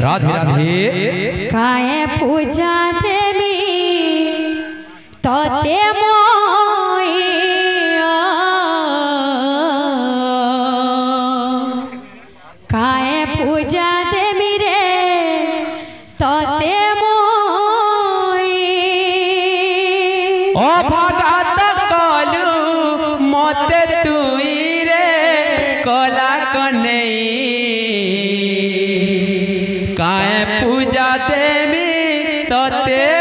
राधे राधे काहे पूजा देवी तोते काहे पूजा देवी रे तोते ओ भगत कलु मते तुई रे कला कन्हई काहे पूजा देवी तोते